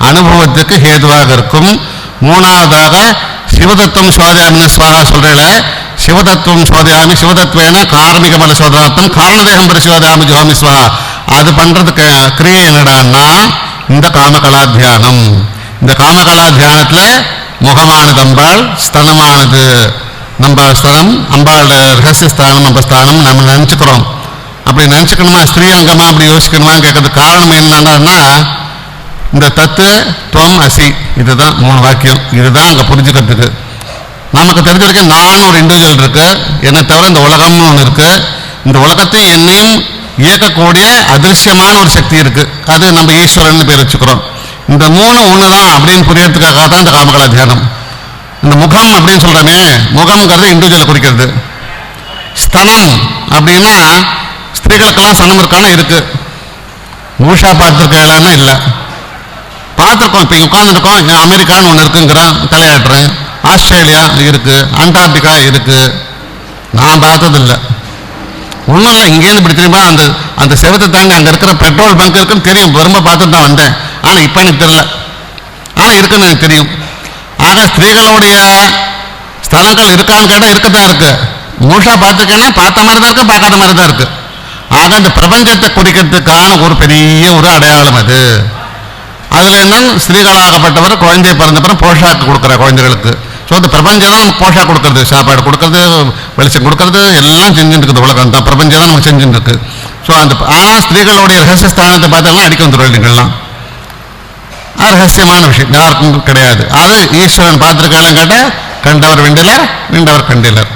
அனுபவத்துக்கு ஹேதுவாக இருக்கும். மூணாவதாக சிவதத்துவம் சோதயாமின்னு ஸ்வாகா சொல்றேல, சிவதத்துவம் சோதயாமி சிவதத்துவேன கார்மிக மல சோதனார்த்தம் காரணதேகம் பரிசோதயாமி ஜோமி ஸ்வாகா. அது பண்றதுக்கு கிரியை என்னடான்னா இந்த காமகலா தியானம். இந்த காமகலா தியானத்துல முகமானது அம்பாள், ஸ்தனமானது நம்ம ஸ்தனம், அம்பாளோட ரகசிய ஸ்தானம் நம்ம ஸ்தானம் நம்ம நினச்சிக்கிறோம். அப்படி நினச்சிக்கணுமா, ஸ்ரீரங்கமா அப்படி யோசிக்கணுமான்னு கேட்கறதுக்கு காரணம் என்னன்னா இந்த தத்து துவம் அசி, இதுதான் 3 வாக்கியம். இதுதான் அங்கே புரிஞ்சுக்கிறதுக்கு. நமக்கு தெரிஞ்ச வரைக்கும் நான் ஒரு இண்டிவிஜுவல் இருக்கு, என்னை தவிர இந்த உலகம்னு ஒன்று இருக்கு, இந்த உலகத்தை என்னையும் இயக்கக்கூடிய அதிருஷ்யமான ஒரு சக்தி இருக்கு, அது நம்ம ஈஸ்வரன் பேர் வச்சுக்கிறோம். இந்த மூணு ஒண்ணுதான் அப்படின்னு புரியறதுக்காக தான் இந்த காமகலா தியானம். இந்த முகம் அப்படின்னு சொல்றமே, முகம்ங்கிறது இண்டிவிஜுவலை குறிக்கிறது. ஸ்தனம் அப்படின்னா ஸ்திரீகளுக்கெல்லாம் ஸ்தனம் இருக்கான இருக்கு. மூஷா பார்த்துருக்கலான்னா இல்லை, பார்த்துருக்கோம். இப்போ உட்காந்துருக்கோம், அமெரிக்கான்னு ஒன்று இருக்குங்கிறான், தலையாட்டுறேன். ஆஸ்திரேலியா இருக்கு, அண்டார்டிகா இருக்கு, நான் பார்த்ததில்லை. ஒன்றும் இல்லை, இங்கேருந்து இப்படி தெரியுமா அந்த அந்த செவத்தை தாண்டி அங்கே இருக்கிற பெட்ரோல் பங்க் இருக்குன்னு தெரியும், ரொம்ப பார்த்துட்டு தான் வந்தேன். ஆனால் இப்போ எனக்கு தெரியல, ஆனால் இருக்குன்னு எனக்கு தெரியும். ஆக ஸ்திரீகளுடைய ஸ்தலங்கள் இருக்கான்னு கேட்டால் இருக்கதான் இருக்கு. மூஷா பார்த்துருக்கேன்னா பார்த்த மாதிரி தான் இருக்கு, பார்க்காத மாதிரி தான் இருக்கு. ஆக இந்த பிரபஞ்சத்தை குறிக்கிறதுக்கான ஒரு பெரிய ஒரு அடையாளம் அது. அதில் என்ன, ஸ்திரீகளாகப்பட்டவர் குழந்தை பிறந்தப்புறம் போஷாக்கு கொடுக்குற குழந்தைகளுக்கு. ஸோ இந்த பிரபஞ்சம் தான் நமக்கு போஷாக்கு கொடுக்கறது, சாப்பாடு கொடுக்கறது, வெளிச்சம் கொடுக்கறது, எல்லாம் செஞ்சுட்டு இருக்குது உலகம் தான். பிரபஞ்சம் தான் நமக்கு செஞ்சுட்டு இருக்கு. ஸோ அந்த ஆனால் ஸ்திரீகளுடைய ரகசியஸ்தானத்தை பார்த்தோம்னா அடிக்க வந்துடும் நீங்கள்லாம். அது ரகசியமான விஷயம், யாருக்கும் கிடையாது. அது ஈஸ்வரன் பார்த்துருக்கலாம் கேட்டால் கண்டவர் வெண்டிலர், வெண்டவர் கண்டிலர்.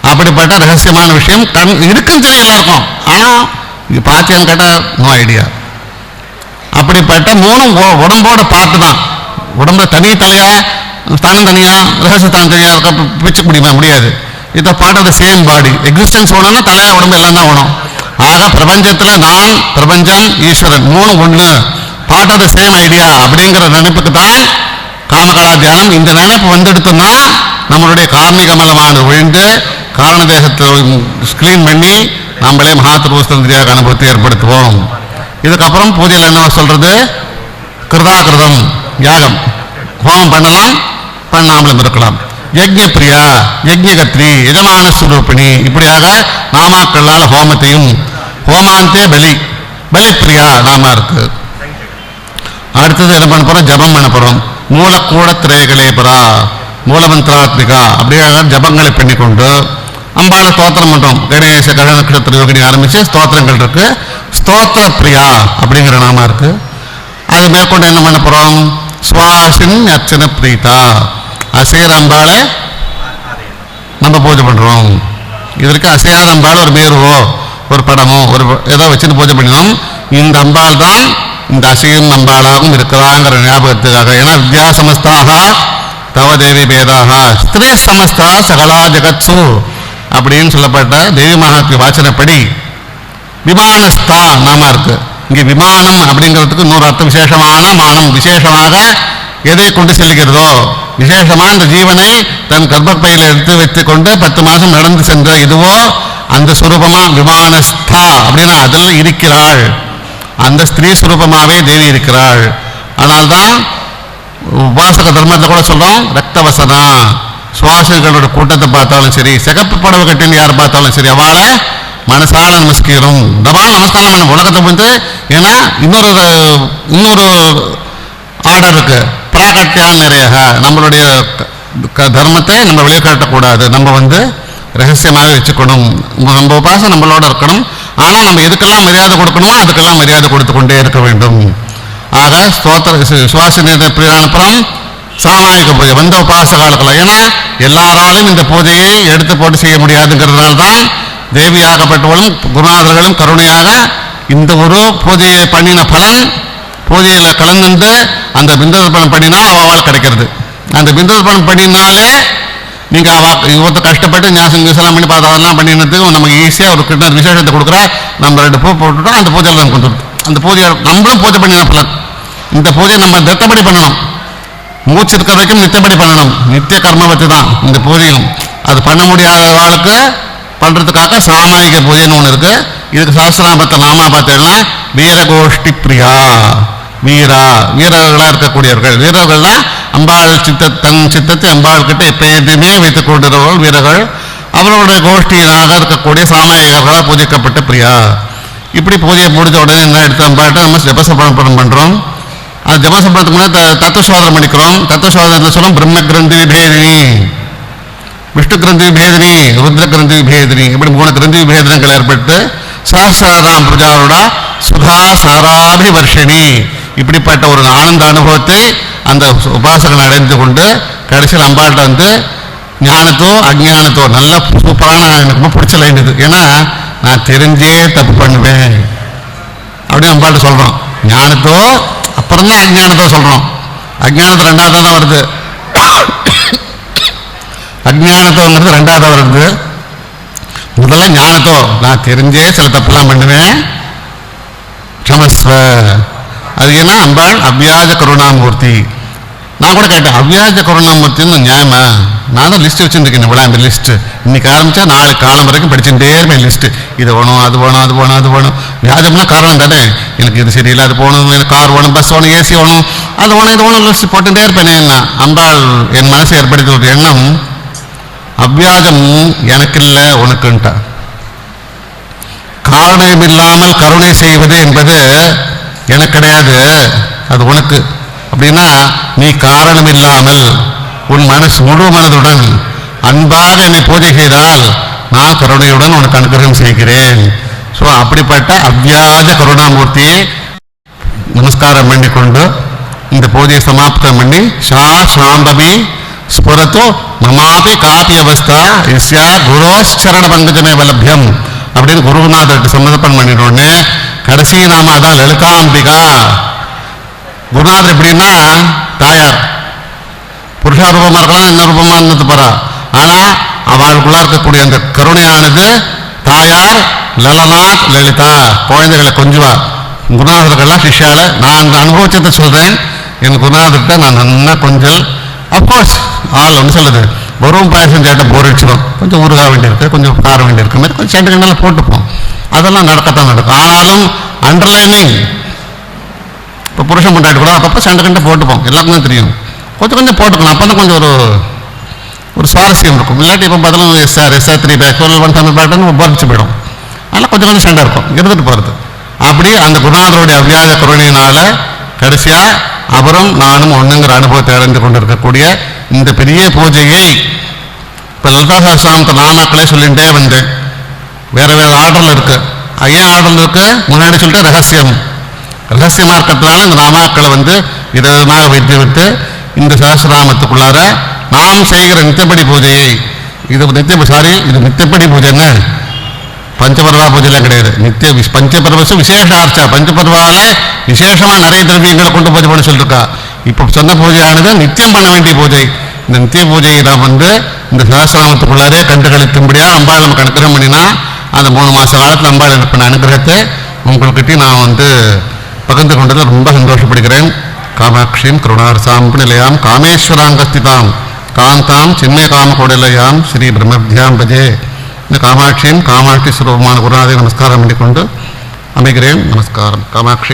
அப்படிப்பட்ட ரகசியமான விஷயம் இருக்குன்னு தெரியும் எல்லாருக்கும். ஆனால் இது பார்த்தியான்னு கேட்டால் நோ ஐடியா. அப்படிப்பட்ட மூணும் உடம்போட பார்த்து தான். உடம்புல தனி தலையா ஸ்தானம் தனியா, ரகசியஸ்தானம் தனியா பிரிச்சுக்க முடியுமா? முடியாது. இதை part of the same body. Existence வேணும்னா தலையா உடம்பு எல்லாம் தான் வேணும். ஆக பிரபஞ்சத்துல நான், பிரபஞ்சம், ஈஸ்வரன் மூணு ஒண்ணு, part of the same idea அப்படிங்கிற நினைப்புக்கு தான் காமகலா தியானம். இந்த நினைப்பு வந்துடுத்தோம்னா நம்மளுடைய கார்மிக மலமானது ஒழிந்து காரண தேகத்தை ஸ்கிரீன் பண்ணி நம்மளே மகாத்ருவஸ்திரியாக அனுபவத்தை ஏற்படுத்துவோம். இதுக்கப்புறம் பூஜையில் என்ன சொல்றது, கிருதாகிருதம் யாகம், ஹோமம் பண்ணலாம், பண்ணாமலும் இருக்கலாம். யஜ்ஞ பிரியா, யஜ்ஞகத்ரி, எஜமான ஸ்வரூபிணி, இப்படியாக நாமாக்களால் ஹோமத்தையும், ஹோமாந்தே பலி, பலிப்பிரியா நாமா இருக்கு. அடுத்தது என்ன பண்ண போறோம், ஜபம் பண்ண போறோம். மூலக்கூட திரைகளே பரா, மூலமந்திராத்மிகா, அப்படியாக ஜபங்களை பண்ணிக்கொண்டு அம்பாளை ஸ்தோத்திரம் பண்றோம். கணேச கணநட்சத்திர யோகினி ஆரம்பிச்சு ஸ்தோத்திரங்கள் இருக்கு. ஸ்தோத்திர பிரியா அப்படிங்கிற நாமா இருக்கு. அது மேற்கொண்டு என்ன பண்ண போறோம், சுவாசின் அர்ச்சன பிரீதா, அசையர் அம்பாளை நம்ம பூஜை பண்றோம். இதற்கு அசையாத அம்பாள் ஒரு மேருவோ ஒரு படமோ ஒரு ஏதோ வச்சுட்டு பூஜை பண்ணினோம். இந்த அம்பாள் தான் இந்த அசையும் அம்பாளாகவும் இருக்கிறாங்கிற ஞாபகத்துக்காக. ஏன்னா வித்யா சமஸ்தாக தவ தேவி பேதாக ஸ்திரீ சமஸ்தா சகலா ஜெகத்சு அப்படின்னு சொல்லப்பட்ட தேவி மகாத்மிய வாசனைப்படி விமானஸ்தா நாம இருக்கு. இங்கே விமானம் அப்படிங்கிறதுக்கு இன்னொரு அர்த்தம், விசேஷமான மானம், விசேஷமாக எதை கொண்டு செல்கிறதோ, விசேஷமா இந்த ஜீவனை தன் கர்ப்பப்பையில் எடுத்து வைத்துக் கொண்டு 10 மாதம் நடந்து சென்ற இதுவோ அந்த சுரூபமா விமானஸ்தா அப்படின்னா அதில் இருக்கிறாள். அந்த ஸ்திரீ சுரூபமாவே தேவி இருக்கிறாள். அதனால்தான் உபாசக தர்மத்தை கூட சொல்றோம், ரக்தவசனா, சுவாசிகளோட கூட்டத்தை பார்த்தாலும் சரி, சிகப்பு புடவை கட்டின்னு யாரை பார்த்தாலும் சரி, அவளை மனசால நமஸ்கீரம் தபால் நமஸ்காரம் பண்ண உலகத்தை வந்து. ஏன்னா இன்னொரு ஆர்டர் இருக்கு, பிராகட்டியால் நிறைய நம்மளுடைய தர்மத்தை நம்ம வெளிக்காட்டக்கூடாது, நம்ம வந்து ரகசியமாக வச்சுக்கணும். நம்ம உபாசம் நம்மளோட இருக்கணும். ஆனால் நம்ம எதுக்கெல்லாம் மரியாதை கொடுக்கணுமோ அதுக்கெல்லாம் மரியாதை கொடுத்து கொண்டே இருக்க வேண்டும். ஆக ஸ்தோத்திர சுவாசினி பிரியாணப்புறம் சாமானிக பூஜை வந்த உபாசகாலத்தில். ஏன்னா எல்லாராலும் இந்த பூஜையை எடுத்து போட்டு செய்ய முடியாதுங்கிறதுனால தான் தேவியாகப்பட்டவளும் குருநாதர்களும் கருணையாக இந்த ஒரு பூஜையை பண்ணின பலன் பூஜையில் கலந்து அந்த பிந்தர்ப்பணம் பண்ணினா அவள் கிடைக்கிறது. அந்த பிந்தர்ப்பணம் பண்ணினாலே நீங்கள் ஒருத்தர் கஷ்டப்பட்டு ஞாசம் எல்லாம் பண்ணி பார்த்து அதெல்லாம் பண்ணினதுக்கு நமக்கு ஈஸியாக ஒரு கிட்ட விசேஷத்தை கொடுக்குற. நம்ம 2 பூ போட்டுட்டோம், அந்த பூஜையில் நமக்கு வந்துடுது. அந்த பூஜையை நம்மளும் பூஜை பண்ணின பலன். இந்த பூஜை நம்ம நித்தப்படி பண்ணணும், மூச்சு இருக்கிற வரைக்கும் நித்தப்படி பண்ணணும். நித்திய கர்மவத்தி தான் இந்த பூஜையும். அது பண்ண முடியாத வாழ்க்கை பண்ணுறதுக்காக சாமானிக பூஜைன்னு ஒன்று இருக்கு. இதுக்கு சாஸ்திராபத்தை நாமா பார்த்தேன்னா வீரகோஷ்டி பிரியா, வீரர்களாக இருக்கக்கூடியவர்கள். வீரர்கள்னா அம்பாள் தன் சித்தத்தை அம்பாள் கிட்ட எப்பயுமே வைத்துக் கொண்டிருப்பவர்கள் வீரர்கள். அவர்களுடைய கோஷ்டியாக இருக்கக்கூடிய சாமானிகர்களாக பூஜிக்கப்பட்ட பிரியா. இப்படி பூஜையை முடிஞ்ச உடனே என்ன எடுத்து அம்பாட்ட நம்ம ஜபசபனம் பண்றோம். அது ஜபசபனத்துக்கு முன்னாடி தத்துவசோதனை பண்ணிக்கிறோம். தத்துவசோதனை சொல்லும் பிரம்ம கிரந்தி விபேதினி, விஷ்ணு கிரந்தி விபேதினி, ருத்ர கிரந்தி விபேதினி, இப்படி 3 கிரந்தி விபேதனங்கள் ஏற்பட்டு சஹஸ்ராராம் பிரஜாவோட சுதா சாராபிவர்ஷினி இப்படிப்பட்ட ஒரு ஆனந்த அனுபவத்தை அந்த உபாசகன் அடைந்து கொண்டு கடைசியில் அம்பாட்ட வந்து ஞானத்தோ அஜ்ஞானத்தோ, நல்ல சூப்பரான எனக்கு ரொம்ப பிடிச்ச லைன் இது. ஏன்னா நான் தெரிஞ்சே தப்பு பண்ணுவேன் அப்படின்னு நம்ம பாட்டு சொல்றோம். ஞானத்தோ அப்புறம் தான் அஜ்ஞானத்தோ சொல்றோம். அஜ்ஞானத்து ரெண்டாவது தான் வருது, அஜ்ஞானத்தோங்கிறது ரெண்டாவது வருது. முதல்ல ஞானத்தோ, நான் தெரிஞ்சே சில தப்புலாம் பண்ணுவேன், க்ஷமஸ்வ. அது ஏன்னா அம்பாள் அவ்வியாஜ கருணாமூர்த்தி. நான் கூட கேட்டேன், அவ்வியாஜ கருணாமூர்த்தின்னு நியாயமா? நானும் லிஸ்ட் வச்சுருக்கேன், இவ்வளோ அந்த லிஸ்ட்டு இன்னைக்கு ஆரம்பித்தா நாலு காலம் வரைக்கும் படிச்சுட்டே இருப்பேன் லிஸ்ட்டு. இது வேணும், அது வேணும், அது வேணும், அது வேணும். வியாஜம்னா காரணம் தானே, எனக்கு இது சரியில்லை, அது போகணும், எனக்கு கார் வேணும், பஸ் வேணும், ஏசி வேணும், அது வேணும், இது வேணும், லிஸ்ட் போட்டுகிட்டே இருப்பேனே. என்ன அம்பாள் என் மனசை ஏற்படுத்தி ஒரு எண்ணம், அவ்வியாஜம் எனக்கு இல்லை உனக்குன்ட்டா. காரணம் இல்லாமல் கருணை செய்வது என்பது எனக்கு கிடையாது, அது உனக்கு. அப்படின்னா நீ காரணம் இல்லாமல் உன் மனசு முழு மனதுடன் அன்பாக என்னை பூஜை செய்தால் நான் கருணையுடன் உனக்கு அனுகிரகம் செய்கிறேன். ஸோ அப்படிப்பட்ட அவ்வியாஜ கருணாமூர்த்தியை நமஸ்காரம் பண்ணி கொண்டு இந்த பூஜையை சமாப்தம் பண்ணி, ஷா சாம்பவி ஸ்புரத்தோ மமாபி காப்பி அவஸ்தா இஸ்யா குரோச்சரண பங்கஜமே வலபியம் அப்படின்னு குருநாதருக்கு சம்மதப்பன் பண்ணிட்டோடனே கடைசி நாம அதான் லலிதாம்பிகா. குருநாதர் எப்படின்னா தாயார், புருஷா ரூபமா இருக்கலாம், என்ன ரூபமா இருந்தது போறா. ஆனா அவளுக்குள்ள இருக்கக்கூடிய அந்த கருணையானது தாயார் லலநாத் லலிதா, குழந்தைகளை கொஞ்சுவா. குருநாதர்கள்லாம் சிஷ்யால நான் அந்த அனுபவத்தை சொல்றேன். என் குருநாதர்கிட்ட நான் நல்லா கொஞ்சல். அப்கோர்ஸ் ஆள் ஒன்று சொல்லுது, பருவம் பாயசம் சேட்டை போர் அடிச்சிடும், கொஞ்சம் ஊறுகாய் வேண்டியிருக்கு, கொஞ்சம் காரம் வேண்டியிருக்கு, மாதிரி கொஞ்சம் சேட்டை கண்ணெல்லாம் போட்டுப்போம். அதெல்லாம் நடக்கத்தான் நடக்கும். ஆனாலும் அண்டர்லைனிங் இப்போ புருஷன் கொண்டாடி கூட அப்பப்போ சண்டை கண்டை போட்டுப்போம், எல்லாருக்கும் தான் தெரியும். கொஞ்சம் கொஞ்சம் போட்டுக்கணும், அப்போ தான் கொஞ்சம் ஒரு சுவாரஸ்யம் இருக்கும். இல்லாட்டி இப்போ பதிலும் எஸ்ஆர் 3 பேக் 100 பேக்னு பாதிச்சு போயிடும். அதெல்லாம் கொஞ்சம் கொஞ்சம் சண்டை இருக்கும், இருந்துட்டு போகிறது. அப்படி அந்த குருநாதருடைய அவ்வியாஜ கருணையினால கடைசியா அவரும் நானும் ஒண்ணுங்கிற அனுபவத்தை அடைந்து கொண்டிருக்கக்கூடிய இந்த பெரிய பூஜையை இப்போ லலிதா சஹஸ்ரநாமத்தை நாமாக்களே சொல்லிகிட்டே வந்தேன். வேற வேற ஆர்டர்ல இருக்கு. ஏன் ஆர்டர்ல இருக்கு? முன்னாடி சொல்லிட்டு ரகசியமா இருக்கிறதுனால இந்த நாமாக்களை விதவிதமாக வைத்து இந்த சஹஸ்ரநாமத்துக்குள்ளார நாம் செய்கிற நித்தியப்படி பூஜையை, இது நித்தியப்படி பூஜைன்னு பஞ்சபர்வா பூஜைலாம் கிடையாது. பஞ்சபர்வசு விசேஷார்ச்சா, பஞ்சபர்வால விசேஷமா நிறைய திரவியங்களை கொண்டு பூஜை பண்ண சொல்லியிருக்கா. இப்போ சொந்த பூஜையானது நித்தியம் பண்ண வேண்டிய பூஜை. இந்த நித்திய பூஜையை நாம் இந்த சஹஸ்ரநாமத்துக்குள்ளாரே கண்டுகளிக்கும்படியாக அம்பாள் நமக்கு அனுகிரகம் பண்ணினா, அந்த 3 மாத காலத்தில் அம்பாள் எனக்கு பண்ண அனுகிரகத்தை உங்கள்கிட்ட நான் பகிர்ந்து கொண்டதில் ரொம்ப சந்தோஷப்படுகிறேன். காமாட்சியும் கருணாரசாம் நிலையாம் காமேஸ்வராங்கஸ்திதாம் காந்தாம் சின்மய காமகோடலையாம் ஸ்ரீ பிரம்மத்யாம் பஜே. இந்த காமாட்சியும் காமாட்சி சுரூபமான குருநாதை நமஸ்காரம் பண்ணிக்கொண்டு அமைகிறேன். நமஸ்காரம். காமாட்சி.